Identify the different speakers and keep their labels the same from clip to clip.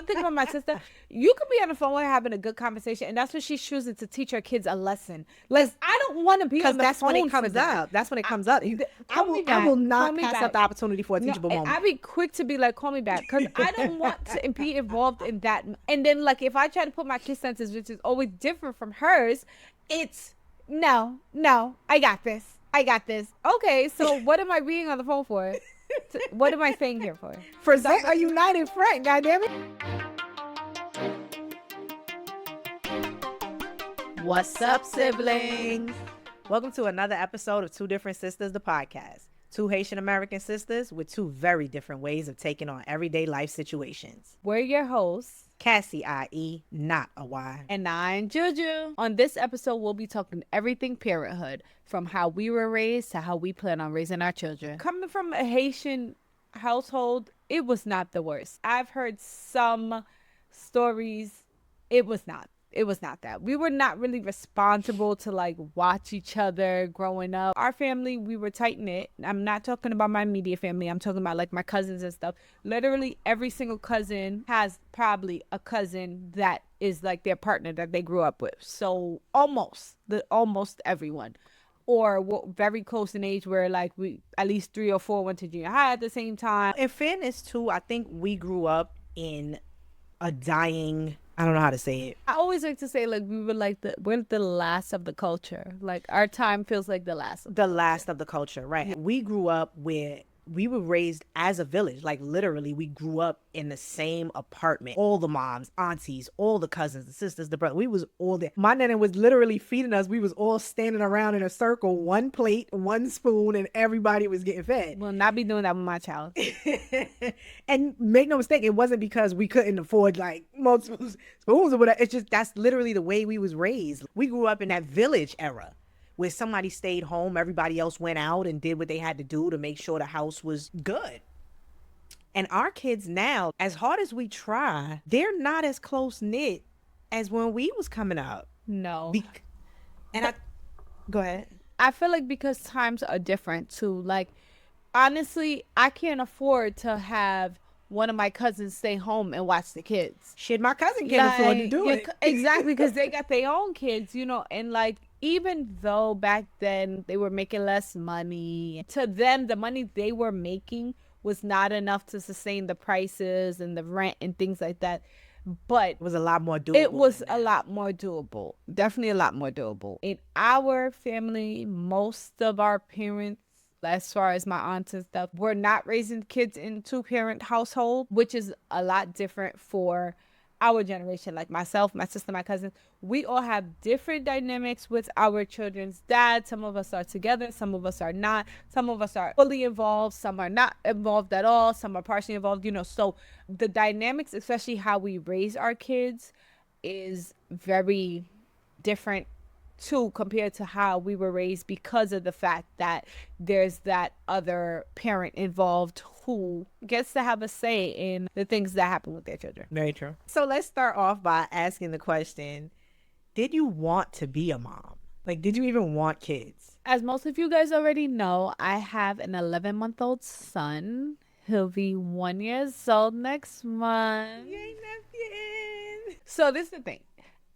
Speaker 1: one thing about my sister, you could be on the phone with her having a good conversation, and that's when she's choosing to teach her kids a lesson. I don't want to be on the
Speaker 2: that's
Speaker 1: phone
Speaker 2: when it
Speaker 1: for
Speaker 2: comes
Speaker 1: that.
Speaker 2: up. That's when it comes up.
Speaker 1: Call me
Speaker 2: I
Speaker 1: back.
Speaker 2: will
Speaker 1: Call
Speaker 2: not
Speaker 1: me
Speaker 2: pass
Speaker 1: back.
Speaker 2: up the opportunity for a teachable
Speaker 1: And
Speaker 2: moment.
Speaker 1: I'd be quick to be like, call me back, because I don't want to be involved in that. And then, like, if I try to put my kid senses, which is always different from hers, it's no, I got this. Okay, so what am I being on the phone for? What am I saying here for?
Speaker 2: Present a united front, goddammit. What's up, siblings? Welcome to another episode of Two Different Sisters, the podcast. Two Haitian American sisters with two very different ways of taking on everyday life situations.
Speaker 1: We're your hosts,
Speaker 2: Cassie, i.e., not a Y.
Speaker 1: and I'm Juju. On this episode, we'll be talking everything parenthood, from how we were raised to how we plan on raising our children. Coming from a Haitian household, it was not the worst. I've heard some stories. It was not that. We were not really responsible to like watch each other growing up. Our family, we were tight knit. I'm not talking about my immediate family. I'm talking about like my cousins and stuff. Literally every single cousin has probably a cousin that is like their partner that they grew up with. So almost everyone. Or we're very close in age where like we at least 3 or 4 went to junior high at the same time.
Speaker 2: In fairness, too, I think we grew up in a dying, I don't know how to say it.
Speaker 1: I always like to say, like, we're the last of the culture. Like, our time feels like the last.
Speaker 2: The last of the culture, right? We grew up where we were raised as a village. Like, literally, we grew up in the same apartment. All the moms, aunties, all the cousins, the sisters, the brothers. We was all there. My nana was literally feeding us. We was all standing around in a circle, one plate, one spoon, and everybody was getting fed.
Speaker 1: Will not be doing that with my child.
Speaker 2: And make no mistake, it wasn't because we couldn't afford like multiple spoons or whatever. It's just that's literally the way we was raised. We grew up in that village era where somebody stayed home, everybody else went out and did what they had to do to make sure the house was good. And our kids now, as hard as we try, they're not as close knit as when we was coming up.
Speaker 1: No.
Speaker 2: Go ahead.
Speaker 1: I feel like because times are different too. Like, honestly, I can't afford to have one of my cousins stay home and watch the kids.
Speaker 2: Shit, my cousin can't afford to do it.
Speaker 1: Exactly, because they got their own kids, you know, and like, even though back then they were making less money, to them, the money they were making was not enough to sustain the prices and the rent and things like that. But
Speaker 2: it was a lot more doable.
Speaker 1: It was a lot more doable. Definitely a lot more doable. In our family, most of our parents, as far as my aunts and stuff, were not raising kids in two-parent household, which is a lot different for our generation. Like myself, my sister, my cousin, we all have different dynamics with our children's dad. Some of us are together, some of us are not. Some of us are fully involved, some are not involved at all, some are partially involved, you know. So the dynamics, especially how we raise our kids, is very different too compared to how we were raised, because of the fact that there's that other parent involved who gets to have a say in the things that happen with their children.
Speaker 2: Very true. So let's start off by asking the question, did you want to be a mom? Like, did you even want kids?
Speaker 1: As most of you guys already know, I have an 11-month-old son. He'll be 1 year old next month.
Speaker 2: Yay, nephew.
Speaker 1: So this is the thing.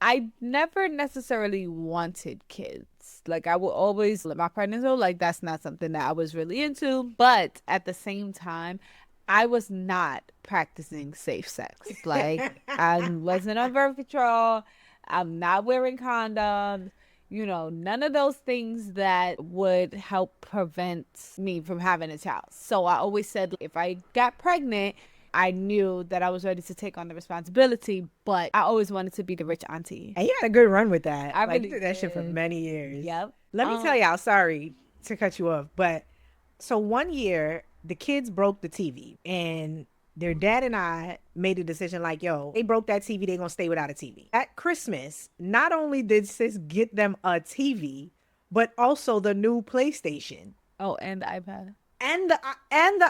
Speaker 1: I never necessarily wanted kids. Like, I would always let my partner know, like, that's not something that I was really into. But at the same time, I was not practicing safe sex. Like, I wasn't on birth control. I'm not wearing condoms. You know, none of those things that would help prevent me from having a child. So I always said, if I got pregnant, I knew that I was ready to take on the responsibility, but I always wanted to be the rich auntie.
Speaker 2: And you had a good run with that.
Speaker 1: I
Speaker 2: really
Speaker 1: did
Speaker 2: that shit for many years.
Speaker 1: Yep.
Speaker 2: Let me tell y'all, sorry to cut you off, but so 1 year, the kids broke the TV, and their dad and I made a decision like, yo, they broke that TV, they gonna stay without a TV. At Christmas, not only did sis get them a TV, but also the new PlayStation.
Speaker 1: Oh, and the iPad.
Speaker 2: And the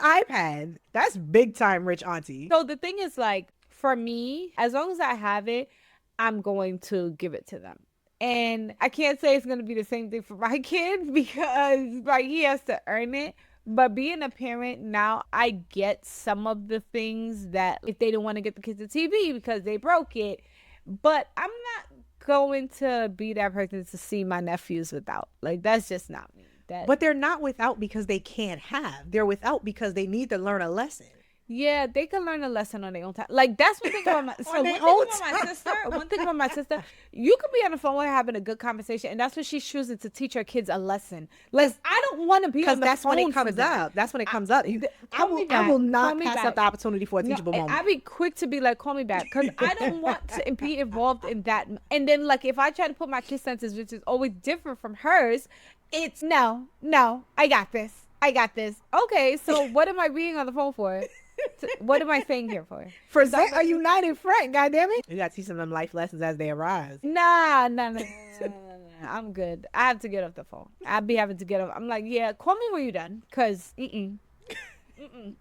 Speaker 2: iPad. That's big time rich auntie.
Speaker 1: So the thing is, like, for me, as long as I have it, I'm going to give it to them. And I can't say it's going to be the same thing for my kid because, like, he has to earn it. But being a parent now, I get some of the things that if they don't want to get the kids a TV because they broke it, but I'm not going to be that person to see my nephews without. Like that's just not me. That
Speaker 2: But they're not without because they can't have. They're without because they need to learn a lesson.
Speaker 1: Yeah, they can learn a lesson on their own time. Like that's one thing about my
Speaker 2: On their own
Speaker 1: One thing about my sister, you could be on the phone with her having a good conversation, and that's what she's choosing to teach her kids a lesson. Like I don't want to be
Speaker 2: Because
Speaker 1: on the
Speaker 2: that's
Speaker 1: phone
Speaker 2: when it
Speaker 1: for
Speaker 2: comes
Speaker 1: that.
Speaker 2: up. That's when it comes up.
Speaker 1: Call me
Speaker 2: I
Speaker 1: back.
Speaker 2: will
Speaker 1: Call
Speaker 2: not
Speaker 1: me
Speaker 2: pass
Speaker 1: back.
Speaker 2: up the opportunity for a teachable
Speaker 1: And
Speaker 2: moment.
Speaker 1: I'd be quick to be like, call me back, because I don't want to be involved in that. And then like if I try to put my kid senses, which is always different from hers, it's no, I got this. I got this. Okay, so what am I being on the phone for? What am I staying here for?
Speaker 2: Present a united front, goddammit. You gotta teach them life lessons as they arise.
Speaker 1: Nah. I'm good. I have to get off the phone. I'd be having to get off. I'm like, yeah, call me when you're done, cause it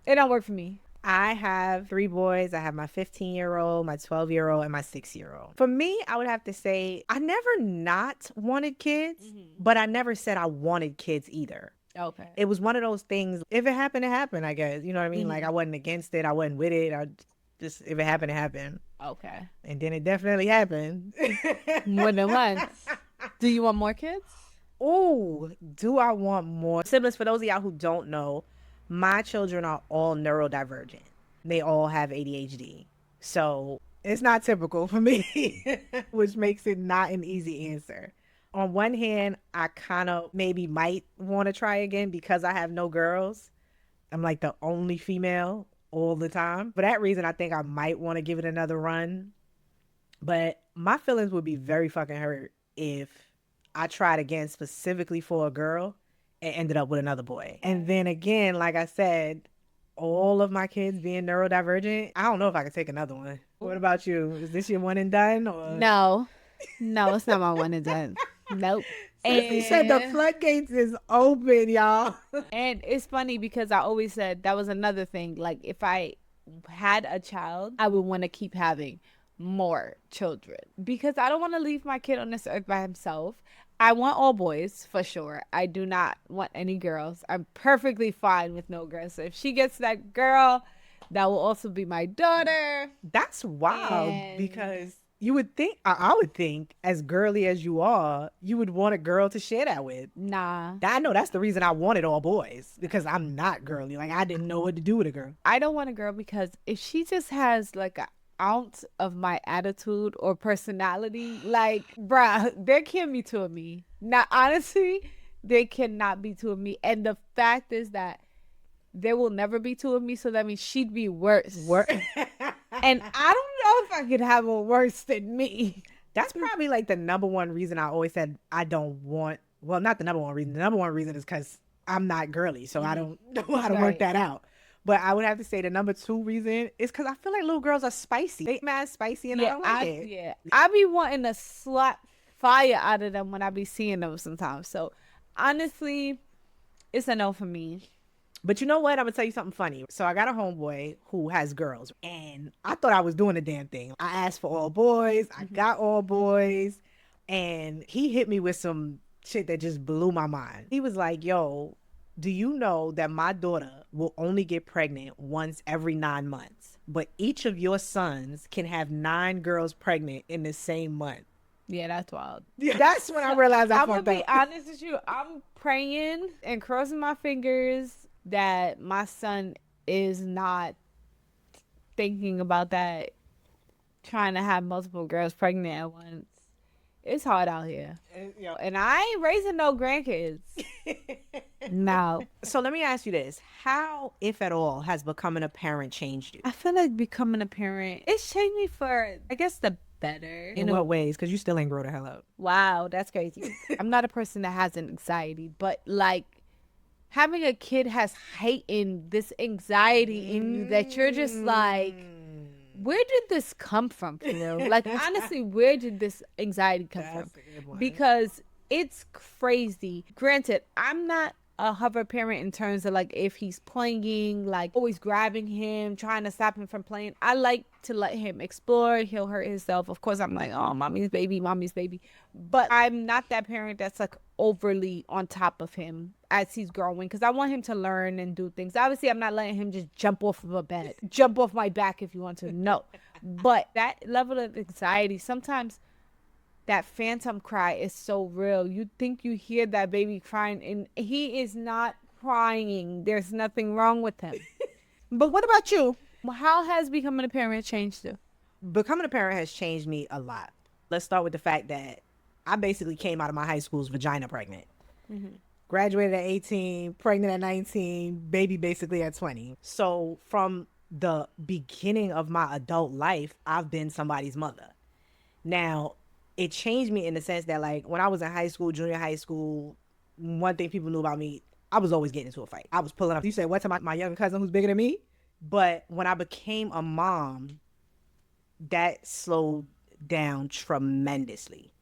Speaker 1: don't work for me.
Speaker 2: I have 3 boys. I have my 15-year-old, my 12-year-old, and my 6-year-old. For me, I would have to say I never not wanted kids, but I never said I wanted kids either.
Speaker 1: Okay.
Speaker 2: It was one of those things. If it happened, it happened, I guess. You know what I mean? Like I wasn't against it. I wasn't with it. I just, if it happened, it happened.
Speaker 1: Okay.
Speaker 2: And then it definitely happened.
Speaker 1: More than once. Do you want more kids?
Speaker 2: Oh, do I want more siblings? For those of y'all who don't know, my children are all neurodivergent. They all have ADHD. So it's not typical for me, which makes it not an easy answer. On one hand, I kind of maybe might want to try again because I have no girls. I'm like the only female all the time. For that reason, I think I might want to give it another run. But my feelings would be very fucking hurt if I tried again specifically for a girl and ended up with another boy. And then again, like I said, all of my kids being neurodivergent, I don't know if I could take another one. What about you? Is this your one and done? Or?
Speaker 1: No, it's not my one and done. Nope.
Speaker 2: He said the floodgates is open, y'all.
Speaker 1: And it's funny because I always said that was another thing. Like if I had a child, I would want to keep having more children because I don't want to leave my kid on this earth by himself. I want all boys for sure. I do not want any girls. I'm perfectly fine with no girls. So if she gets that girl, that will also be my daughter.
Speaker 2: That's wild because you would think, I would think, as girly as you are, you would want a girl to share that with.
Speaker 1: Nah.
Speaker 2: I know that's the reason I wanted all boys because I'm not girly. Like I didn't know what to do with a girl.
Speaker 1: I don't want a girl because if she just has like a ounce of my attitude or personality, like bruh, there can't be two of me. Now honestly, there cannot be two of me. And the fact is that there will never be two of me, so that means she'd be worse. And I don't know if I could have a worse than me.
Speaker 2: That's probably like the number one reason I always said I don't want, well, not the number one reason. The number one reason is because I'm not girly, so I don't know how to work that out. But I would have to say the number 2 reason is because I feel like little girls are spicy. They mad spicy and I don't like it.
Speaker 1: Yeah, I be wanting to slap fire out of them when I be seeing them sometimes. So honestly, it's a no for me.
Speaker 2: But you know what? I'm going to tell you something funny. So I got a homeboy who has girls, and I thought I was doing the damn thing. I asked for all boys. I got all boys, and he hit me with some shit that just blew my mind. He was like, yo, do you know that my daughter will only get pregnant once every 9 months, but each of your sons can have 9 girls pregnant in the same month?
Speaker 1: Yeah, that's wild.
Speaker 2: That's when I realized I
Speaker 1: I'm
Speaker 2: fucked
Speaker 1: gonna be
Speaker 2: up.
Speaker 1: honest with you. I'm praying and crossing my fingers that my son is not thinking about that, trying to have multiple girls pregnant at once. It's hard out here. And I ain't raising no grandkids. No.
Speaker 2: So let me ask you this. How, if at all, has becoming a parent changed you?
Speaker 1: I feel like becoming a parent, it's changed me for, I guess, the better.
Speaker 2: In what ways? Because you still ain't grow the hell up.
Speaker 1: Wow, that's crazy. I'm not a person that has an anxiety, but like having a kid has heightened this anxiety in you that you're just like, where did this come from, Phil? Like, honestly, where did this anxiety come from? Because it's crazy. Granted, I'm not a hover parent in terms of like if he's playing, like always grabbing him, trying to stop him from playing. I like to let him explore. He'll hurt himself. Of course, I'm like, oh, mommy's baby. But I'm not that parent that's like overly on top of him. as he's growing, because I want him to learn and do things. Obviously, I'm not letting him just jump off of a bed, jump off my back if you want to. No. But that level of anxiety, sometimes that phantom cry is so real. You think you hear that baby crying, and he is not crying. There's nothing wrong with him.
Speaker 2: But what about you?
Speaker 1: How has becoming a parent changed you?
Speaker 2: Becoming a parent has changed me a lot. Let's start with the fact that I basically came out of my high school's vagina pregnant. Graduated at 18, pregnant at 19, baby basically at 20. So from the beginning of my adult life, I've been somebody's mother. Now, it changed me in the sense that, like, when I was in high school, junior high school, one thing people knew about me, I was always getting into a fight. I was pulling up. You said, what, to my younger cousin who's bigger than me? But when I became a mom, that slowed down tremendously.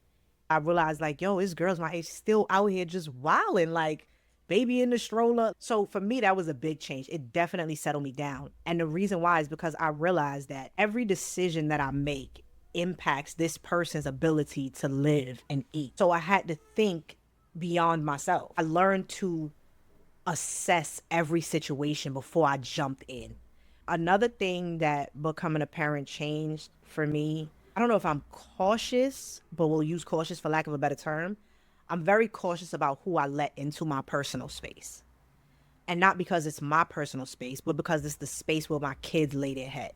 Speaker 2: I realized, like, yo, this girl's my age still out here just wilding, like baby in the stroller. So for me, that was a big change. It definitely settled me down. And the reason why is because I realized that every decision that I make impacts this person's ability to live and eat. So I had to think beyond myself. I learned to assess every situation before I jumped in. Another thing that becoming a parent changed for me, I don't know if I'm cautious, but we'll use cautious for lack of a better term. I'm very cautious about who I let into my personal space. And not because it's my personal space, but because it's the space where my kids lay their head.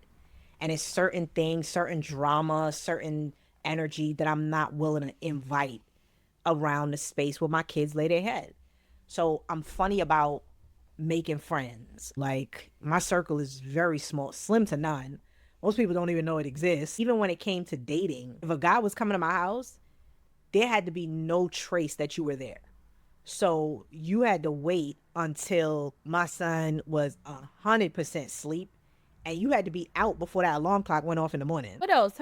Speaker 2: And it's certain things, certain drama, certain energy that I'm not willing to invite around the space where my kids lay their head. So I'm funny about making friends. Like, my circle is very small, slim to none. Most people don't even know it exists. Even when it came to dating, if a guy was coming to my house, there had to be no trace that you were there. So you had to wait until my son was 100% sleep, and you had to be out before that alarm clock went off in the morning.
Speaker 1: What else?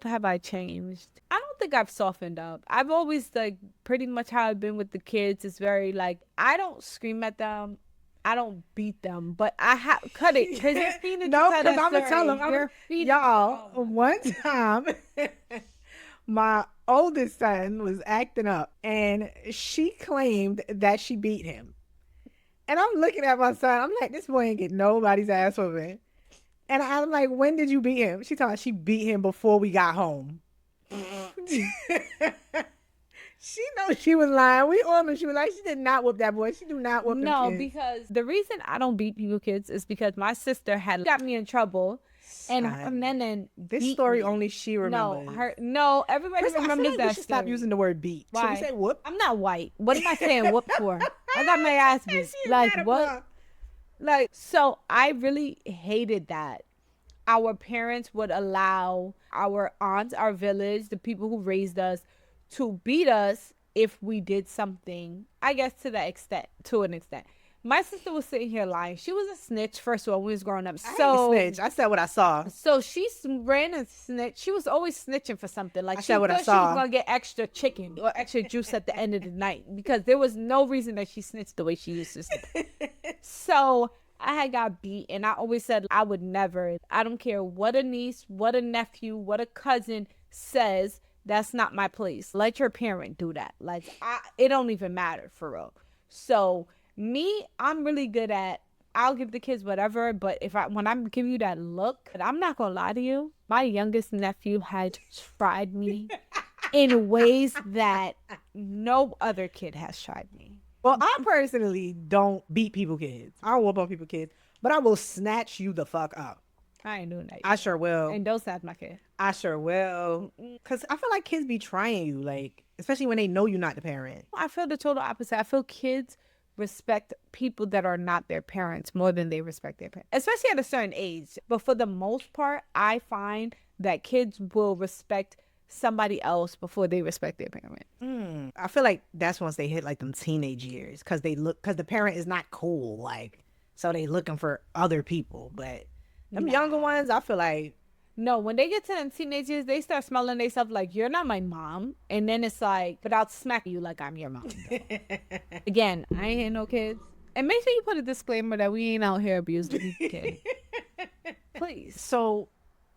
Speaker 1: Have I changed? I don't think I've softened up. I've always, like, pretty much how I've been with the kids is very, like, I don't scream at them. I don't beat them, but I have cut it because your feet are
Speaker 2: No,
Speaker 1: just
Speaker 2: because I'm gonna tell them,
Speaker 1: your feet.
Speaker 2: y'all. One time, my oldest son was acting up, and she claimed that she beat him. And I'm looking at my son. I'm like, this boy ain't get nobody's ass whooping. And I'm like, when did you beat him? She told me she beat him before we got home. She knows she was lying. We on her. She was like, she did not whoop that boy. She do not whoop them
Speaker 1: No,
Speaker 2: kids.
Speaker 1: because the reason I don't beat people kids is because my sister had got me in trouble, and then
Speaker 2: This
Speaker 1: beat
Speaker 2: story
Speaker 1: me.
Speaker 2: only she remembers.
Speaker 1: Everybody
Speaker 2: First, I feel
Speaker 1: remembers
Speaker 2: like
Speaker 1: that
Speaker 2: we should stop
Speaker 1: story.
Speaker 2: using the word beat. Should we
Speaker 1: Why?
Speaker 2: say whoop?
Speaker 1: I'm not white. What am I saying whoop for? I got my ass beat.
Speaker 2: She's
Speaker 1: Like,
Speaker 2: mad at
Speaker 1: what?
Speaker 2: mom.
Speaker 1: Like, so I really hated that our parents would allow our aunts, our village, the people who raised us, to beat us if we did something, I guess, to an extent. My sister was sitting here lying. She was a snitch, first of all, when we was growing up.
Speaker 2: I ain't
Speaker 1: So
Speaker 2: snitch. I said what I saw.
Speaker 1: so she ran and snitched. She was always snitching for something. Like,
Speaker 2: I
Speaker 1: she
Speaker 2: said what I
Speaker 1: thought she
Speaker 2: saw.
Speaker 1: was gonna get extra chicken or extra juice at the end of the night because there was no reason that she snitched the way she used to snitch. So I had got beat, and I always said I would never. I don't care what a niece, what a nephew, what a cousin says. That's not my place. Let your parent do that. Like, it don't even matter for real. So me, I'm really good at. I'll give the kids whatever, but when I'm giving you that look, I'm not gonna lie to you. My youngest nephew had tried me in ways that no other kid has tried me.
Speaker 2: Well, I personally don't beat people kids. I don't whoop on people kids, but I will snatch you the fuck up.
Speaker 1: I ain't doing that.
Speaker 2: I sure will.
Speaker 1: And don't snatch my kid.
Speaker 2: I sure will. Because I feel like kids be trying you, like, especially when they know you're not the parent.
Speaker 1: I feel the total opposite. I feel kids respect people that are not their parents more than they respect their parents, especially at a certain age. But for the most part, I find that kids will respect somebody else before they respect their parent.
Speaker 2: I feel like that's once they hit like them teenage years because the parent is not cool, like, so they looking for other people. But them younger ones, I feel like
Speaker 1: No, when they get to them teenage years, they start smelling themselves like, you're not my mom. And then it's like, but I'll smack you like I'm your mom. Again, I ain't had no kids. And make sure you put a disclaimer that we ain't out here abusing kids. Please.
Speaker 2: so.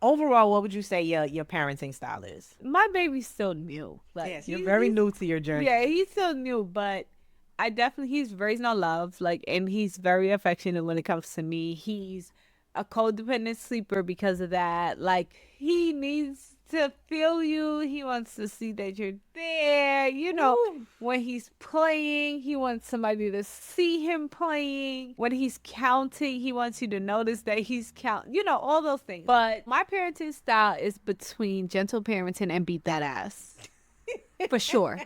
Speaker 2: Overall, what would you say your parenting style is?
Speaker 1: My baby's still new. Like,
Speaker 2: Yes, you're very new to your journey.
Speaker 1: Yeah, he's still new, but I definitely, he's raised on love, like, and he's very affectionate when it comes to me. He's a codependent sleeper because of that. Like, he needs to feel you. He wants to see that you're there. You know,
Speaker 2: Ooh.
Speaker 1: when he's playing, he wants somebody to see him playing. When he's counting, he wants you to notice that he's counting. You know, all those things. But my parenting style is between gentle parenting and beat that ass. For sure.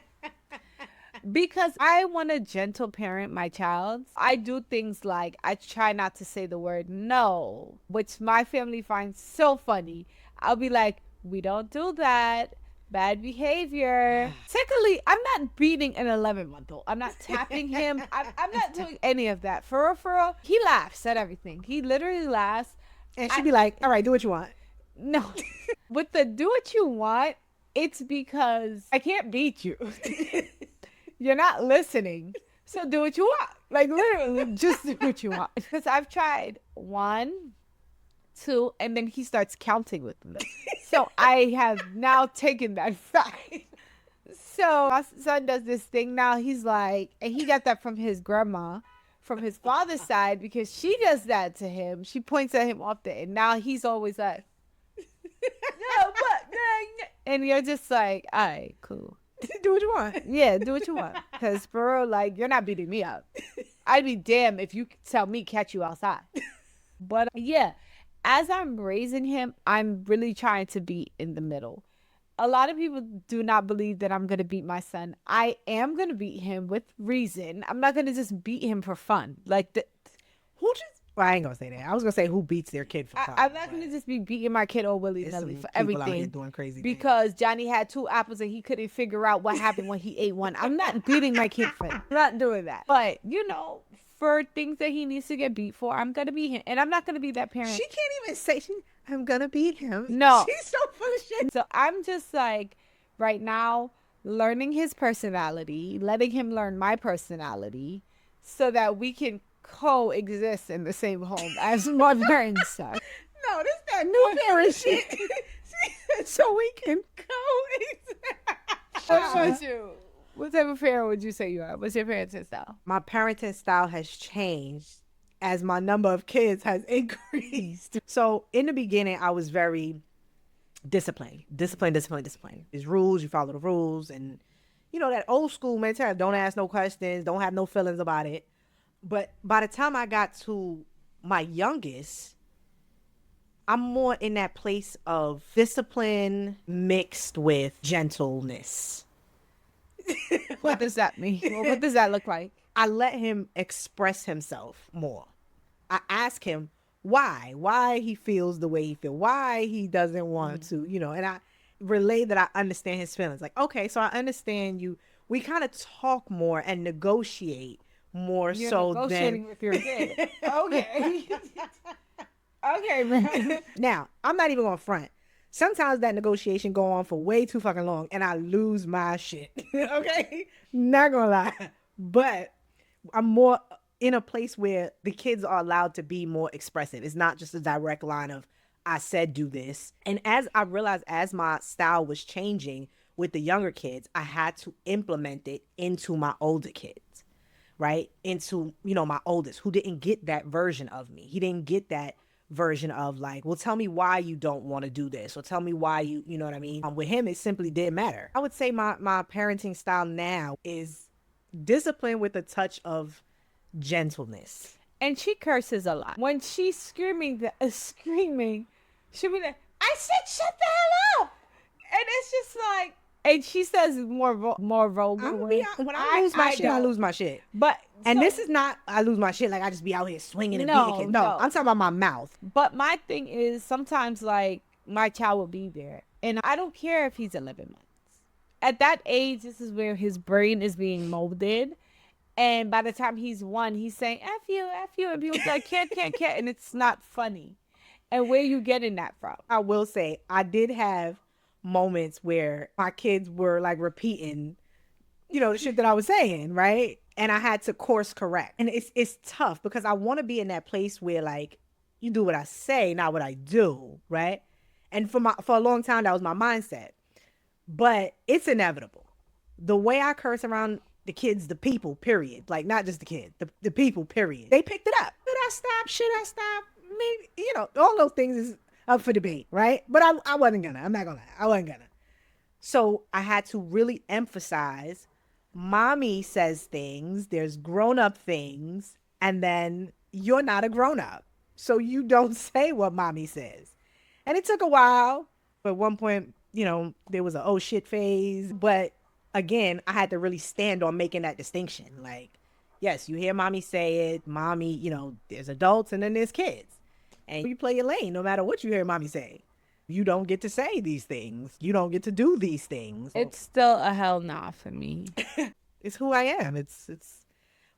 Speaker 1: Because I want to gentle parent my child, I do things like I try not to say the word no, which my family finds so funny. I'll be like, we don't do that. Bad behavior. Secondly, I'm not beating an 11-month-old. I'm not tapping him. I'm not doing any of that. For real. He laughs at everything. He literally laughs.
Speaker 2: And she'd be like, all right, do what you want.
Speaker 1: No. With the do what you want, it's because I can't beat you. You're not listening. So do what you want. Like, literally, just do what you want. Because I've tried 1, 2, and then he starts counting with me. So I have now taken that side. So my son does this thing now. He's like, and he got that from his grandma, from his father's side, because she does that to him. She points at him often. And now he's always like, no, what? And you're just like, all right, cool.
Speaker 2: Do what you want.
Speaker 1: Yeah, do what you want. Because, bro, like, you're not beating me up. I'd be damned if you tell me catch you outside. But, yeah, as I'm raising him, I'm really trying to be in the middle. A lot of people do not believe that I'm going to beat my son. I am going to beat him with reason. I'm not going to just beat him for fun. Like,
Speaker 2: Who just... Well, I ain't gonna say that. I was gonna say who beats their kid for fun.
Speaker 1: I'm not going to just be beating my kid all willy
Speaker 2: There's
Speaker 1: nilly
Speaker 2: some
Speaker 1: for
Speaker 2: people out here
Speaker 1: everything.
Speaker 2: doing crazy things.
Speaker 1: Because Johnny had 2 apples and he couldn't figure out what happened when he ate one. I'm not beating my kid for it. I'm not doing that. But, you know, for things that he needs to get beat for, I'm going to beat him. And I'm not going to be that parent.
Speaker 2: She can't even say I'm gonna beat him.
Speaker 1: No.
Speaker 2: She's so full of shit.
Speaker 1: So I'm just like, right now, learning his personality, letting him learn my personality so that we can coexist in the same home as my parents are.
Speaker 2: No, this that new parent shit. So we can coexist.
Speaker 1: What about you? What type of parent would you say you are? What's your parenting style?
Speaker 2: My parenting style has changed as my number of kids has increased. So in the beginning, I was very disciplined. Discipline. There's rules, you follow the rules. And, you know, that old school mentality, don't ask no questions, don't have no feelings about it. But by the time I got to my youngest, I'm more in that place of discipline mixed with gentleness.
Speaker 1: What does that mean? Well, what does that look like?
Speaker 2: I let him express himself more. I ask him why he feels the way he feels, why he doesn't want to, you know, and I relay that I understand his feelings. Like, okay, so I understand you. We kind of talk more and negotiate more.
Speaker 1: You're
Speaker 2: so
Speaker 1: negotiating
Speaker 2: then
Speaker 1: with your kid. Okay. Okay, man.
Speaker 2: Now, I'm not even going to front. Sometimes that negotiation go on for way too fucking long and I lose my shit. Okay? Not going to lie. But I'm more in a place where the kids are allowed to be more expressive. It's not just a direct line of, I said do this. And as I realized, as my style was changing with the younger kids, I had to implement it into my older kids, right? Into, you know, my oldest, who didn't get that version of me. He didn't get that version of like, well, tell me why you don't want to do this, or tell me why you know what I mean? With him, it simply didn't matter. I would say my parenting style now is discipline with a touch of gentleness.
Speaker 1: And she curses a lot. When she's screaming, she'll be like, I said shut the hell up. And it's just like, and she says more vulgar words.
Speaker 2: When I lose my shit, I lose my shit.
Speaker 1: But
Speaker 2: and this is not I lose my shit like I just be out here swinging and
Speaker 1: No,
Speaker 2: beating kids. No,
Speaker 1: no.
Speaker 2: I'm talking about my mouth.
Speaker 1: But my thing is sometimes like my child will be there and I don't care if he's 11 months. At that age, this is where his brain is being molded. And by the time he's 1, he's saying, F you. And people like, can't. And it's not funny. And where you getting that from?
Speaker 2: I will say I did have moments where my kids were like repeating, you know, the shit that I was saying, right? And I had to course correct. And it's tough because I want to be in that place where like you do what I say, not what I do, right? And for a long time that was my mindset. But it's inevitable. The way I curse around the kids, the people, period. Like, not just the kids, the people, period. They picked it up. Should I stop? Should I stop? Maybe, all those things is up for debate, right? But I wasn't gonna. I'm not gonna lie. I wasn't gonna. So I had to really emphasize mommy says things, there's grown up things, and then you're not a grown up. So you don't say what mommy says. And it took a while. But at one point, there was a oh shit phase. But again, I had to really stand on making that distinction. Like, yes, you hear mommy say it. Mommy, there's adults and then there's kids. And you play your lane no matter what you hear mommy say. You don't get to say these things. You don't get to do these things.
Speaker 1: It's still a hell nah for me.
Speaker 2: It's who I am.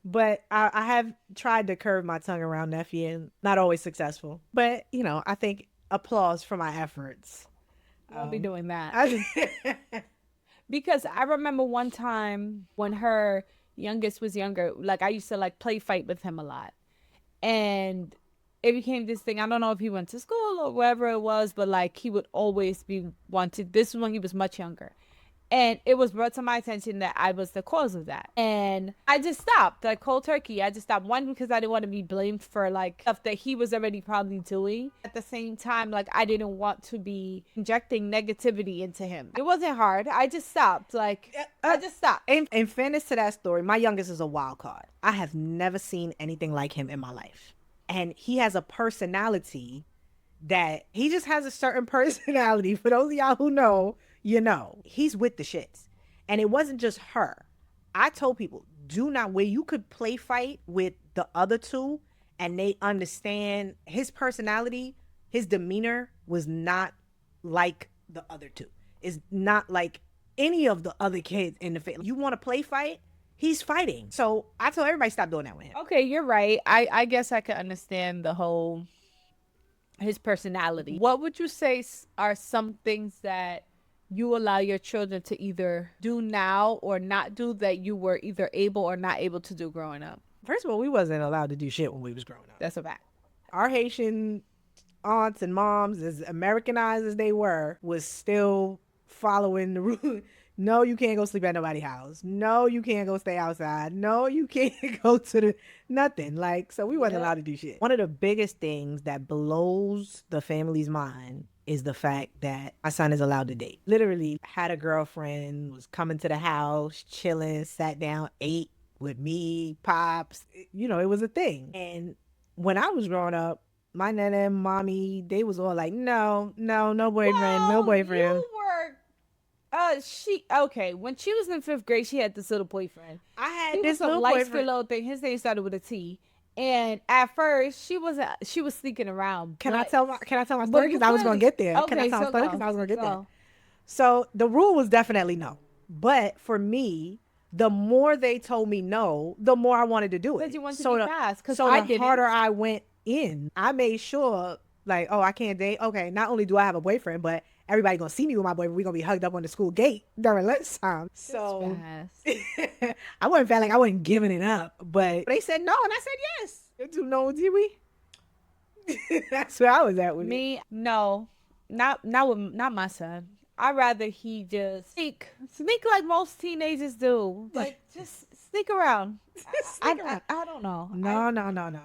Speaker 2: But I have tried to curb my tongue around Nephi and not always successful. But, I think applause for my efforts.
Speaker 1: I'll be doing that. Because I remember one time when her youngest was younger, like I used to like play fight with him a lot. And it became this thing. I don't know if he went to school or wherever it was, but like he would always be wanted. This was when he was much younger. And it was brought to my attention that I was the cause of that. And I just stopped, like cold turkey. I just stopped. One, because I didn't want to be blamed for like stuff that he was already probably doing. At the same time, like I didn't want to be injecting negativity into him. It wasn't hard. I just stopped. Like, I just stopped.
Speaker 2: In fairness to that story, my youngest is a wild card. I have never seen anything like him in my life. And he has a personality that he just has a certain personality. For those of y'all who know, he's with the shits. And it wasn't just her. I told people, do not, where you could play fight with the other two and they understand his personality, his demeanor was not like the other two. It's not like any of the other kids in the family. You want to play fight? He's fighting. So I told everybody stop doing that with him.
Speaker 1: Okay, you're right. I guess I could understand the whole, his personality. What would you say are some things that you allow your children to either do now or not do that you were either able or not able to do growing up?
Speaker 2: First of all, we wasn't allowed to do shit when we was growing up.
Speaker 1: That's a fact.
Speaker 2: Our Haitian aunts and moms, as Americanized as they were, was still following the rule. No, you can't go sleep at nobody's house. No, you can't go stay outside. No, you can't go to nothing. Like, so we wasn't allowed to do shit. One of the biggest things that blows the family's mind is the fact that my son is allowed to date. Literally had a girlfriend, was coming to the house, chilling, sat down, ate with me, pops. It was a thing. And when I was growing up, my nana and mommy, they was all like, no boyfriend, no boyfriend.
Speaker 1: You were when she was in 5th grade, she had this little boyfriend.
Speaker 2: I had
Speaker 1: He
Speaker 2: this
Speaker 1: was a
Speaker 2: little
Speaker 1: light
Speaker 2: boyfriend.
Speaker 1: skin little thing. His name started with a T. And at first, she was sneaking around.
Speaker 2: Can I tell my story? Because I was going to get there. Can I tell my story? Because I was going to get there. So the rule was definitely no. But for me, the more they told me no, the more I wanted to do it.
Speaker 1: Because you wanted to be fast.
Speaker 2: So the harder I went in, I made sure, like, oh, I can't date. Okay, not only do I have a boyfriend, but everybody going to see me with my boyfriend. We're going to be hugged up on the school gate during lunchtime. So I wasn't feeling like I wasn't giving it up. But they said no, and I said yes. You know, did we? That's where I was at with
Speaker 1: me. No, not my son. I'd rather he just sneak like most teenagers do. Like just sneak around. I don't know.
Speaker 2: No.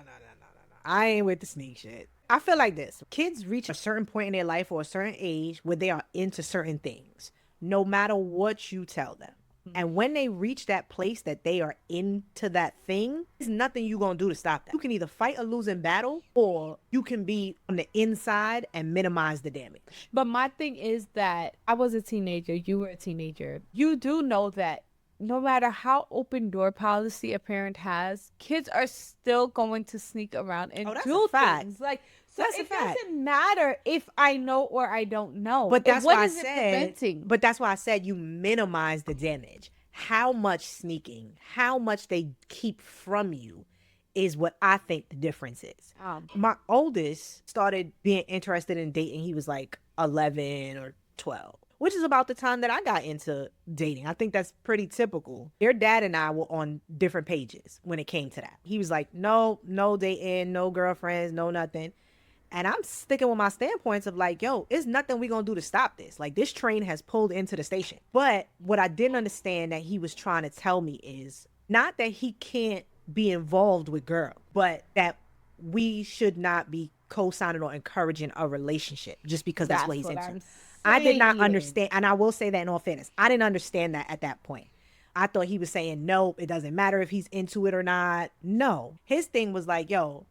Speaker 2: I ain't with the sneak shit. I feel like this. Kids reach a certain point in their life or a certain age where they are into certain things, no matter what you tell them. And when they reach that place that they are into that thing, there's nothing you gonna do to stop that. You can either fight a losing battle or you can be on the inside and minimize the damage.
Speaker 1: But my thing is that I was a teenager, you were a teenager. You do know that no matter how open door policy a parent has, kids are still going to sneak around and do things. Like, so it doesn't matter if I know or I don't know.
Speaker 2: But that's why I said you minimize the damage. How much sneaking, how much they keep from you is what I think the difference is. My oldest started being interested in dating. He was like 11 or 12. Which is about the time that I got into dating. I think that's pretty typical. Their dad and I were on different pages when it came to that. He was like, no dating, no girlfriends, no nothing. And I'm sticking with my standpoints of like, yo, it's nothing we gonna do to stop this. Like, this train has pulled into the station. But what I didn't understand that he was trying to tell me is not that he can't be involved with girl, but that we should not be co-signing or encouraging a relationship just because that's what
Speaker 1: That's
Speaker 2: he's
Speaker 1: what
Speaker 2: into.
Speaker 1: I'm
Speaker 2: I did not
Speaker 1: saying.
Speaker 2: understand, and I will say that in all fairness, I didn't understand that at that point. I thought he was saying, no, it doesn't matter if he's into it or not. No. His thing was like, yo,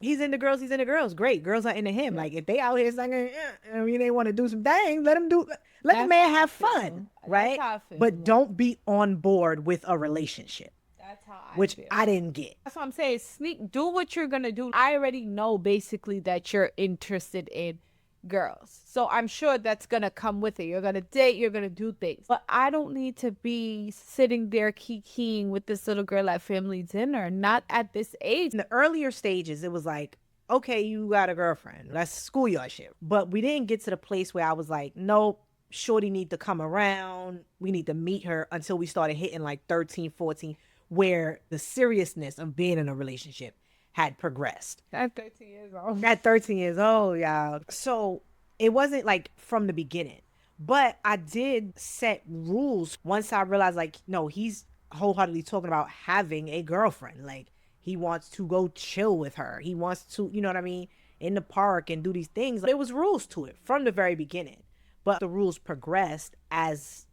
Speaker 2: he's into girls, he's into girls. Great. Girls are into him.
Speaker 1: Yeah.
Speaker 2: Like, if they out here singing, I mean, they want to do some things, let the
Speaker 1: That's
Speaker 2: man
Speaker 1: how I
Speaker 2: have
Speaker 1: feel.
Speaker 2: fun.
Speaker 1: That's
Speaker 2: Right?
Speaker 1: how I feel.
Speaker 2: But don't be on board with a relationship,
Speaker 1: That's how I
Speaker 2: which
Speaker 1: feel.
Speaker 2: I didn't get.
Speaker 1: That's what I'm saying. Do what you're gonna do. I already know basically that you're interested in girls. So I'm sure that's gonna come with it. You're gonna date, you're gonna do things. But I don't need to be sitting there kikiing with this little girl at family dinner. Not at this age.
Speaker 2: In the earlier stages, it was like, okay, you got a girlfriend. That's schoolyard shit. But we didn't get to the place where I was like, nope, shorty need to come around. We need to meet her until we started hitting like 13, 14, where the seriousness of being in a relationship had progressed.
Speaker 1: At 13 years old.
Speaker 2: At 13 years old, y'all. So it wasn't like from the beginning. But I did set rules once I realized, like, no, he's wholeheartedly talking about having a girlfriend. Like, he wants to go chill with her. He wants to, you know what I mean, in the park and do these things. There was rules to it from the very beginning. But the rules progressed as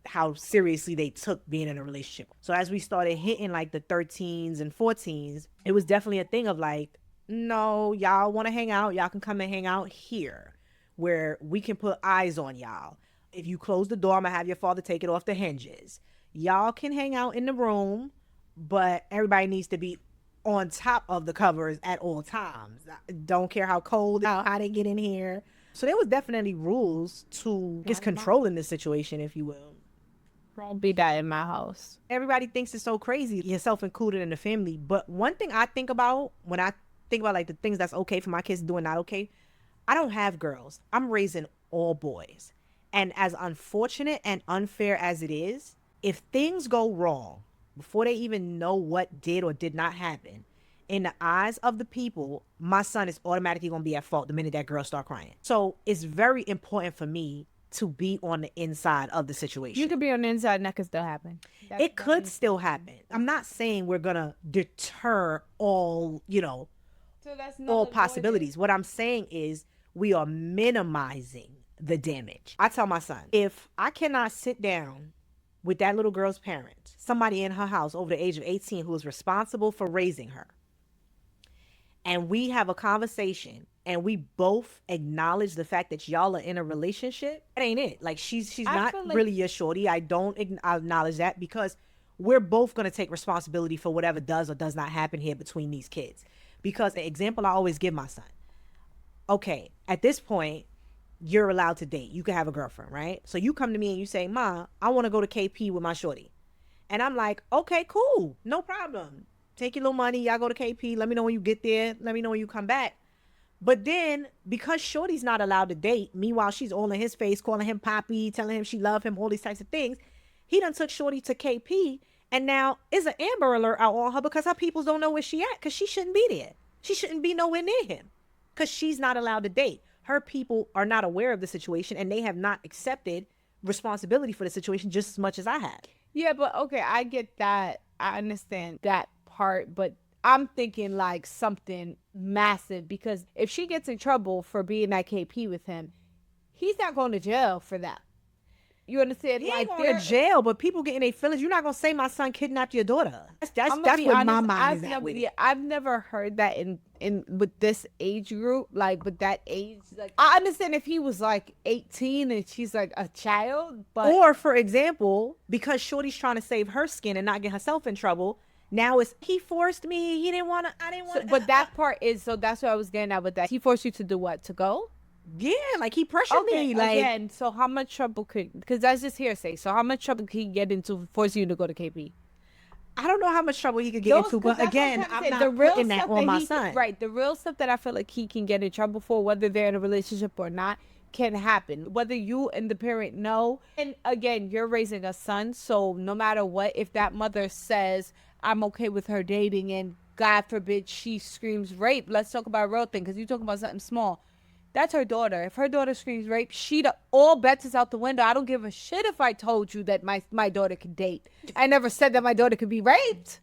Speaker 2: how seriously they took being in a relationship. So as we started hitting like the 13s and 14s, it was definitely a thing of like, no, y'all want to hang out, y'all can come and hang out here where we can put eyes on y'all. If you close the door, I'm gonna have your father take it off the hinges. Y'all can hang out in the room, but everybody needs to be on top of the covers at all times. Don't care how cold, how they get in here. So there was definitely rules to just controlling the situation, if you will.
Speaker 1: Won't be that in my house.
Speaker 2: Everybody thinks it's so crazy, yourself included in the family. But one thing I think about when I think about like the things that's okay for my kids doing, not okay, I don't have girls. I'm raising all boys. And as unfortunate and unfair as it is, if things go wrong before they even know what did or did not happen, in the eyes of the people, my son is automatically going to be at fault the minute that girl start crying. So it's very important for me to be on the inside of the situation.
Speaker 1: You could be on the inside and that could still happen.
Speaker 2: It could still happen. I'm not saying we're going to deter all,
Speaker 1: So that's
Speaker 2: all possibilities. What I'm saying is we are minimizing the damage. I tell my son, if I cannot sit down with that little girl's parents, somebody in her house over the age of 18 who is responsible for raising her, and we have a conversation and we both acknowledge the fact that y'all are in a relationship, that ain't it. Like, she's not
Speaker 1: feel like-
Speaker 2: really your shorty. I don't acknowledge that because we're both going to take responsibility for whatever does or does not happen here between these kids. Because the example I always give my son, okay, at this point, you're allowed to date. You can have a girlfriend, right? So you come to me and you say, Ma, I want to go to KP with my shorty. And I'm like, okay, cool. No problem. Take your little money. Y'all go to KP. Let me know when you get there. Let me know when you come back. But then, because shorty's not allowed to date, meanwhile, she's all in his face, calling him Poppy, telling him she love him, all these types of things. He done took shorty to KP, and now it's an Amber Alert out on her because her peoples don't know where she at, because she shouldn't be there. She shouldn't be nowhere near him, because she's not allowed to date. Her people are not aware of the situation, and they have not accepted responsibility for the situation just as much as I have.
Speaker 1: Yeah, but okay, I get that. I understand that part, but I'm thinking like something massive, because if she gets in trouble for being at KP with him, he's not going to jail for that. You understand?
Speaker 2: He
Speaker 1: like
Speaker 2: ain't going to jail, but people getting their feelings. You're not going to say my son kidnapped your daughter. That's
Speaker 1: I'ma
Speaker 2: what
Speaker 1: be
Speaker 2: my
Speaker 1: honest,
Speaker 2: mind is at
Speaker 1: never,
Speaker 2: with it.
Speaker 1: yeah, I've never heard that in with this age group, like with that age. Like, I understand if he was like 18 and she's like a child, but
Speaker 2: Or, for example, because shorty's trying to save her skin and not get herself in trouble, now it's, he forced me. He didn't want to, I didn't want to.
Speaker 1: but that part is, so that's what I was getting at with that. He forced you to do what? To go?
Speaker 2: Yeah, like he pressured me. Like,
Speaker 1: again, so how much trouble could, because that's just hearsay, so how much trouble could he get into forcing you to go to KP?
Speaker 2: I don't know how much trouble he could get into, but again, I'm not putting that on my son.
Speaker 1: Right, the real stuff that I feel like he can get in trouble for, whether they're in a relationship or not, can happen. Whether you and the parent know. And again, you're raising a son, so no matter what, if that mother says, I'm okay with her dating and God forbid she screams rape. Let's talk about a real thing because you're talking about something small. That's her daughter. If her daughter screams rape, all bets is out the window. I don't give a shit if I told you that my daughter could date. I never said that my daughter could be raped.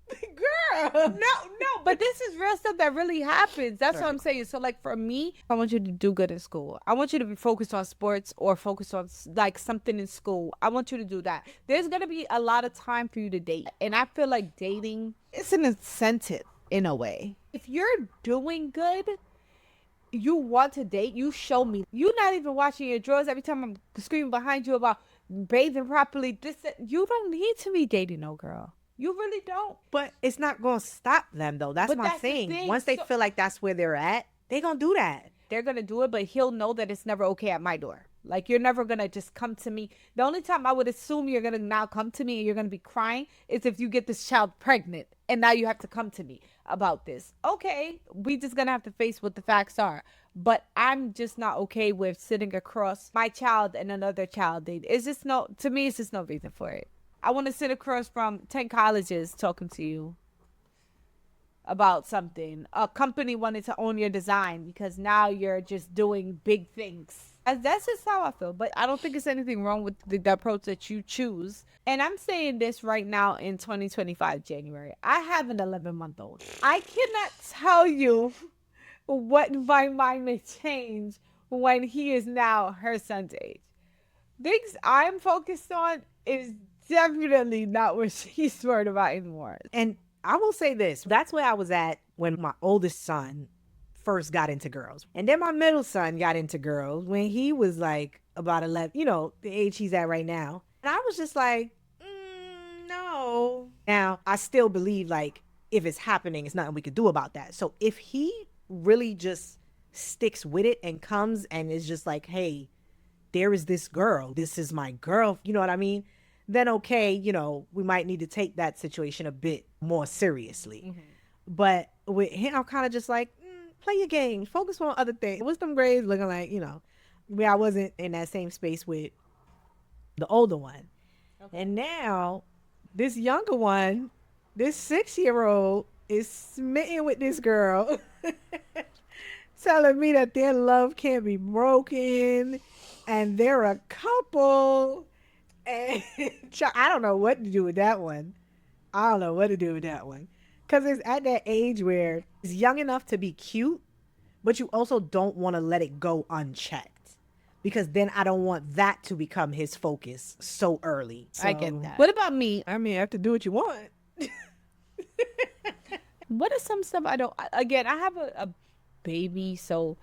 Speaker 2: Girl.
Speaker 1: No, but this is real stuff that really happens. That's what I'm saying. So, like, for me, I want you to do good in school. I want you to be focused on sports or focused on, like, something in school. I want you to do that. There's going to be a lot of time for you to date. And I feel like dating is an incentive in a way. If you're doing good, you want to date, you show me. You're not even washing your drawers every time I'm screaming behind you about bathing properly. You don't need to be dating no girl. You really don't.
Speaker 2: But it's not going to stop them, though. That's my thing. Once they feel like that's where they're at, they going to do that.
Speaker 1: They're going to do it, but he'll know that it's never okay at my door. Like, you're never going to just come to me. The only time I would assume you're going to now come to me and you're going to be crying is if you get this child pregnant and now you have to come to me about this. Okay, we just going to have to face what the facts are. But I'm just not okay with sitting across my child and another child. It's just to me, it's just no reason for it. I want to sit across from 10 colleges talking to you about something. A company wanted to own your design because now you're just doing big things. That's just how I feel. But I don't think it's anything wrong with the approach that you choose. And I'm saying this right now in 2025, January. I have an 11-month-old. I cannot tell you what my mind may change when he is now her son's age. Things I'm focused on is definitely not what she's worried about anymore.
Speaker 2: And I will say this. That's where I was at when my oldest son first got into girls. And then my middle son got into girls when he was like about 11, the age he's at right now. And I was just like, no. Now, I still believe like if it's happening, it's nothing we could do about that. So if he really just sticks with it and comes and is just like, hey, there is this girl. This is my girl. You know what I mean? Then okay, we might need to take that situation a bit more seriously. Mm-hmm. But with him, I'm kind of just like, play your game, focus on other things. What's them grades looking like, where I wasn't in that same space with the older one. Okay. And now this younger one, this 6-year-old is smitten with this girl, telling me that their love can't be broken and they're a couple. And I don't know what to do with that one. Because it's at that age where it's young enough to be cute, but you also don't want to let it go unchecked. Because then I don't want that to become his focus so early. So,
Speaker 1: I get that. What about me?
Speaker 2: I mean, I have to do what you want.
Speaker 1: What is some stuff I don't... Again, I have a baby, so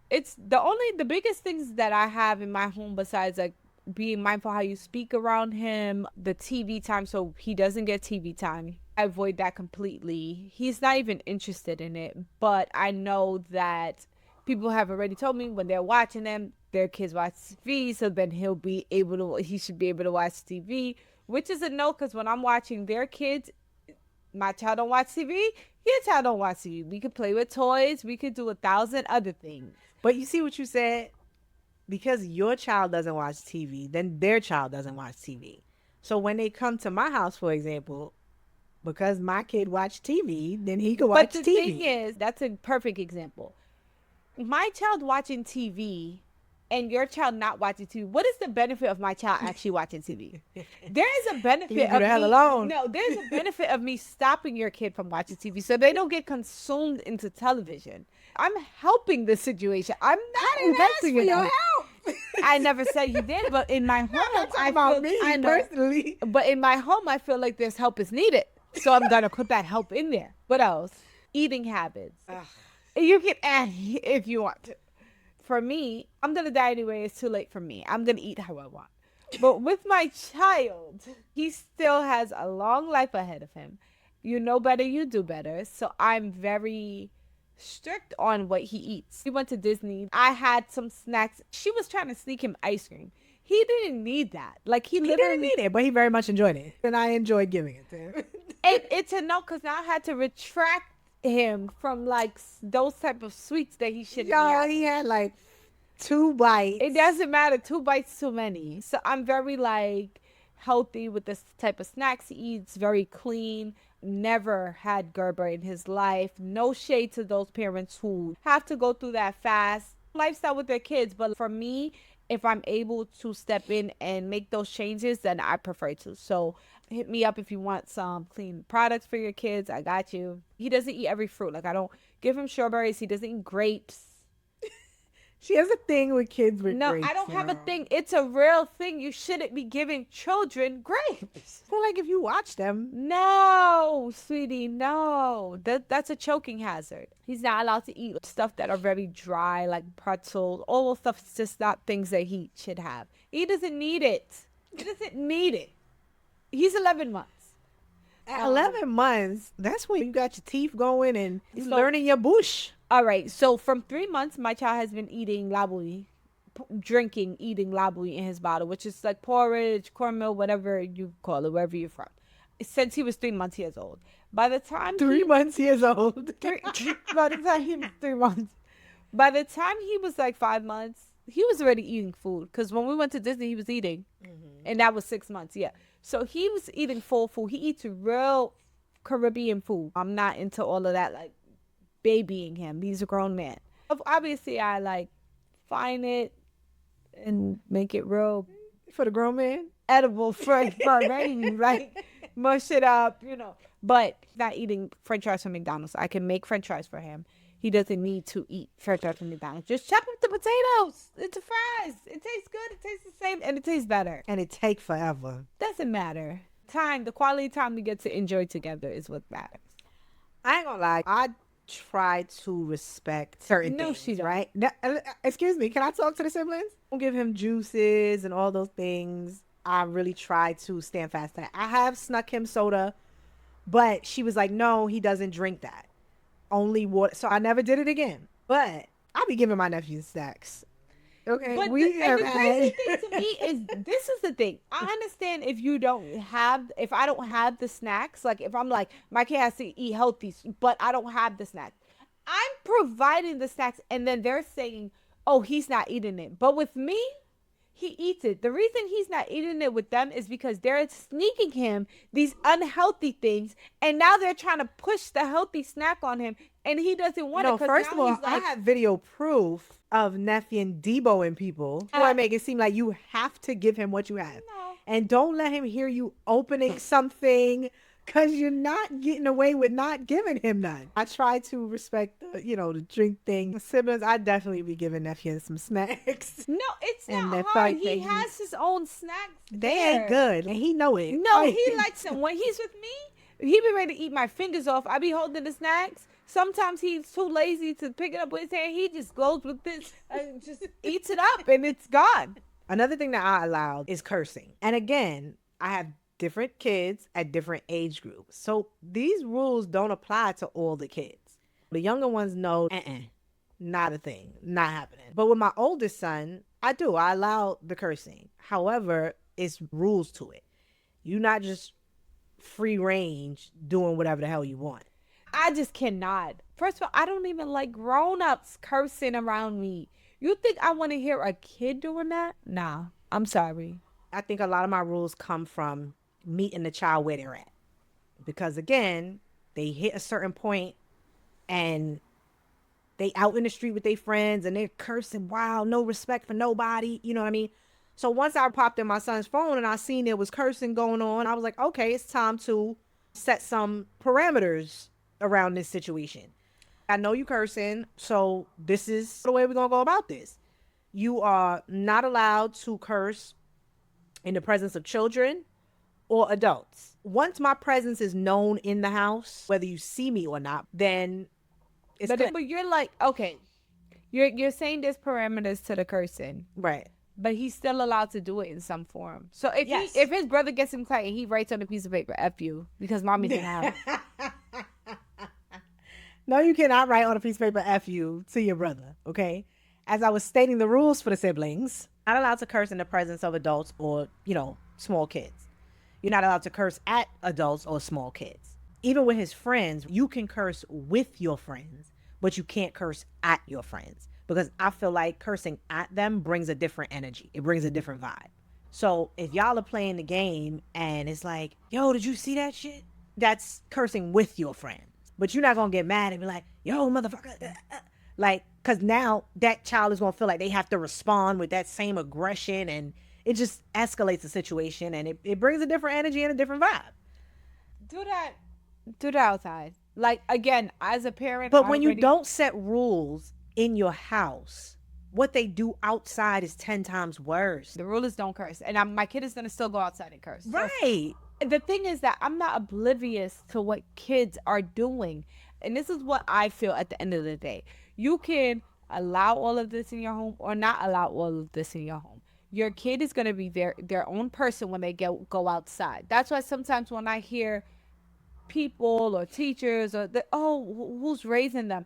Speaker 1: it's the biggest things that I have in my home besides like being mindful how you speak around him, the TV time, so he doesn't get TV time. I avoid that completely. He's not even interested in it, but I know that people have already told me when they're watching them, their kids watch TV, so then he should be able to watch TV, which is a no, because when I'm watching their kids, my child don't watch TV, your child don't watch TV. We could play with toys, we could do 1,000 other things.
Speaker 2: But you see what you said? Because your child doesn't watch TV, then their child doesn't watch TV. So when they come to my house, for example, because my kid watched TV, then he could watch TV. But the
Speaker 1: thing is, that's a perfect example. My child watching TV and your child not watching TV, what is the benefit of my child actually watching TV? There is a benefit
Speaker 2: Leave you the hell alone.
Speaker 1: No, there's a benefit of me stopping your kid from watching TV so they don't get consumed into television. I'm helping the situation. I'm not investing in your help. I never said you did, but in my home, personally. But in my home, I feel like there's help is needed, so I'm gonna put that help in there. What else? Eating habits. You can add if you want to. For me, I'm gonna die anyway. It's too late for me. I'm gonna eat how I want. But with my child, he still has a long life ahead of him. You know better, you do better. So I'm very strict on what he eats. We went to Disney. I had some snacks. She was trying to sneak him ice cream. He didn't need that. Like he literally
Speaker 2: didn't need it, but he very much enjoyed it, and I enjoyed giving it to him.
Speaker 1: It's a no, because now I had to retract him from like those type of sweets that he shouldn't have.
Speaker 2: He had like 2 bites.
Speaker 1: It doesn't matter. 2 bites too many. So I'm very like healthy with this type of snacks he eats, very clean. never had Gerber in his life. No shade to those parents who have to go through that fast lifestyle with their kids. But for me, if I'm able to step in and make those changes, then I prefer to. So hit me up if you want some clean products for your kids. I got you. He doesn't eat every fruit. Like, I don't give him strawberries. He doesn't eat grapes.
Speaker 2: She has a thing with kids with
Speaker 1: No,
Speaker 2: grapes.
Speaker 1: I don't have a
Speaker 2: Girl.
Speaker 1: thing. It's a real thing. You shouldn't be giving children grapes.
Speaker 2: Well, like if you watch them,
Speaker 1: No, sweetie, no. That's a choking hazard. He's not allowed to eat stuff that are very dry, like pretzels. All those stuff is just not things that he should have. He doesn't need it. He doesn't need it. He's 11 months.
Speaker 2: at 11 months, that's when you got your teeth going and you
Speaker 1: So-
Speaker 2: learning your bush.
Speaker 1: All right. So from 3 months, my child has been eating labui, eating labui in his bottle, which is like porridge, cornmeal, whatever you call it, wherever you're from. Since he was 3 months years old. By the time
Speaker 2: 3 months years old.
Speaker 1: by the time he was 3 months, by the time he was like 5 months, he was already eating food. Because when we went to Disney, he was eating, and that was 6 months. Yeah, so he was eating full food. He eats real Caribbean food. I'm not into all of that, like babying him. He's a grown man. Obviously, I like fine it and make it real
Speaker 2: For the grown man.
Speaker 1: edible for Rainy, like mush it up, But not eating French fries from McDonald's. I can make French fries for him. He doesn't need to eat French fries from McDonald's. Just chop up the potatoes into fries. It tastes good. It tastes the same, and it tastes better.
Speaker 2: And it take forever.
Speaker 1: Doesn't matter. The quality time we get to enjoy together is what matters.
Speaker 2: I ain't gonna lie. I try to respect certain
Speaker 1: No,
Speaker 2: things,
Speaker 1: she don't.
Speaker 2: right? Now, excuse me, can I talk to the siblings? Don't give him juices and all those things. I really try to stand fast to that. I have snuck him soda, but she was like, no, he doesn't drink that. Only water. So I never did it again. But I be giving my nephews snacks. Okay,
Speaker 1: But
Speaker 2: we have
Speaker 1: the crazy
Speaker 2: had.
Speaker 1: thing to me is this is the thing. I understand if I don't have the snacks, like if I'm like my kid has to eat healthy, but I don't have the snacks. I'm providing the snacks, and then they're saying, "Oh, he's not eating it." But with me, he eats it. The reason he's not eating it with them is because they're sneaking him these unhealthy things, and now they're trying to push the healthy snack on him, and he doesn't want it.
Speaker 2: No,
Speaker 1: 'Cause
Speaker 2: first
Speaker 1: now
Speaker 2: of all,
Speaker 1: he's
Speaker 2: I
Speaker 1: like,
Speaker 2: have video proof of Neffy and Debo and people who I make it seem like you have to give him what you have.
Speaker 1: No.
Speaker 2: And don't let him hear you opening something because you're not getting away with not giving him none. I try to respect the drink thing. Siblings, I definitely be giving Neffy some snacks.
Speaker 1: No, it's
Speaker 2: And
Speaker 1: not
Speaker 2: that
Speaker 1: hard.
Speaker 2: fight
Speaker 1: He
Speaker 2: that
Speaker 1: has his own snacks.
Speaker 2: They
Speaker 1: there.
Speaker 2: ain't good. And he know it.
Speaker 1: No, he likes them. When he's with me, he be ready to eat my fingers off. I be holding the snacks. Sometimes he's too lazy to pick it up with his hand. He just goes with this and just eats it up, and it's gone.
Speaker 2: Another thing that I allowed is cursing. And again, I have different kids at different age groups. So these rules don't apply to all the kids. The younger ones know, not a thing, not happening. But with my oldest son, I do. I allow the cursing. However, it's rules to it. You're not just free range doing whatever the hell you want.
Speaker 1: I just cannot. First of all, I don't even like grown-ups cursing around me. You think I want to hear a kid doing that? Nah, I'm sorry.
Speaker 2: I think a lot of my rules come from meeting the child where they're at. Because again, they hit a certain point and they out in the street with their friends and they're cursing, wow, no respect for nobody. You know what I mean? So once I popped in my son's phone and I seen there was cursing going on, I was like, okay, it's time to set some parameters around this situation. I know you cursing, so this is the way we're going to go about this. You are not allowed to curse in the presence of children or adults. Once my presence is known in the house, whether you see me or not, then it's good.
Speaker 1: But you're like, okay, you're saying there's parameters to the cursing,
Speaker 2: Right.
Speaker 1: but he's still allowed to do it in some form. So if
Speaker 2: Yes.
Speaker 1: if his brother gets him tight and he writes on a piece of paper, F you, because mommy's in the house.
Speaker 2: No, you cannot write on a piece of paper F you to your brother, okay? As I was stating the rules for the siblings, not allowed to curse in the presence of adults or, small kids. You're not allowed to curse at adults or small kids. Even with his friends, you can curse with your friends, but you can't curse at your friends because I feel like cursing at them brings a different energy. It brings a different vibe. So if y'all are playing the game and it's like, yo, did you see that shit? that's cursing with your friends. But you're not gonna get mad and be like, yo, motherfucker. Like, cause now that child is gonna feel like they have to respond with that same aggression, and it just escalates the situation, and it brings a different energy and a different vibe.
Speaker 1: Do that. Do that outside. Like again, as a parent,
Speaker 2: But
Speaker 1: I
Speaker 2: when you
Speaker 1: already
Speaker 2: don't set rules in your house, what they do outside is 10 times worse.
Speaker 1: the rule is don't curse, and my kid is gonna still go outside and curse. So
Speaker 2: Right.
Speaker 1: the thing is that I'm not oblivious to what kids are doing. And this is what I feel at the end of the day. You can allow all of this in your home or not allow all of this in your home. Your kid is going to be their own person when they go outside. That's why sometimes when I hear people or teachers or who's raising them,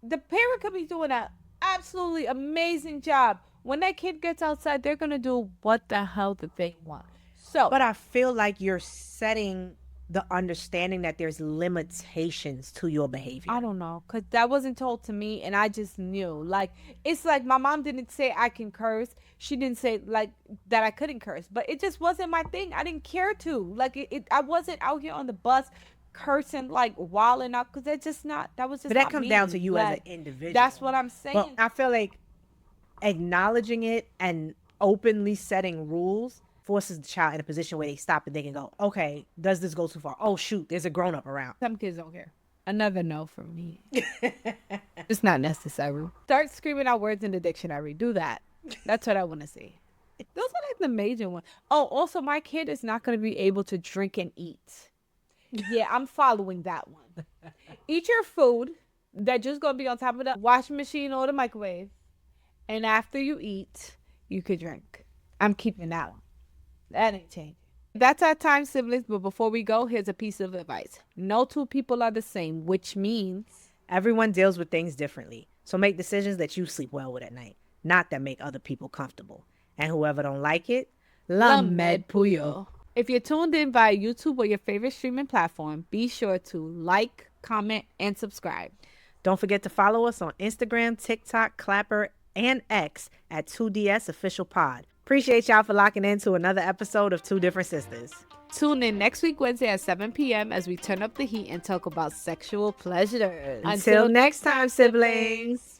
Speaker 1: the parent could be doing an absolutely amazing job. When that kid gets outside, they're going to do what the hell that they want. So
Speaker 2: But I feel like you're setting the understanding that there's limitations to your behavior.
Speaker 1: I don't know, cause that wasn't told to me, and I just knew. Like it's like my mom didn't say I can curse. She didn't say like that I couldn't curse, but it just wasn't my thing. I didn't care to. Like I wasn't out here on the bus cursing like wilding out, cause that's just not. That was just.
Speaker 2: But that
Speaker 1: not
Speaker 2: comes
Speaker 1: me.
Speaker 2: down to you as
Speaker 1: Like,
Speaker 2: an individual.
Speaker 1: That's what I'm saying.
Speaker 2: But I feel like acknowledging it and openly setting rules forces the child in a position where they stop and they can go, okay, does this go too far? Oh, shoot, there's a grown up around.
Speaker 1: Some kids don't care. Another no from me. It's not necessary. Start screaming out words in the dictionary. Do that. That's what I want to see. Those are like the major ones. Oh, also, my kid is not going to be able to drink and eat. Yeah, I'm following that one. Eat your food. That's just going to be on top of the washing machine or the microwave. And after you eat, you could drink. I'm keeping that one. That ain't changing. That's our time, siblings. But before we go, here's a piece of advice. No two people are the same, which means
Speaker 2: Everyone deals with things differently. So make decisions that you sleep well with at night, not that make other people comfortable. And whoever don't like it,
Speaker 1: Lamed Puyo. If you're tuned in via YouTube or your favorite streaming platform, be sure to like, comment, and subscribe.
Speaker 2: Don't forget to follow us on Instagram, TikTok, Clapper, and X at 2DS Official Pod. Appreciate y'all for locking into another episode of Two Different Sisters.
Speaker 1: Tune in next week, Wednesday at 7 p.m. as we turn up the heat and talk about sexual pleasure.
Speaker 2: Until next time, siblings.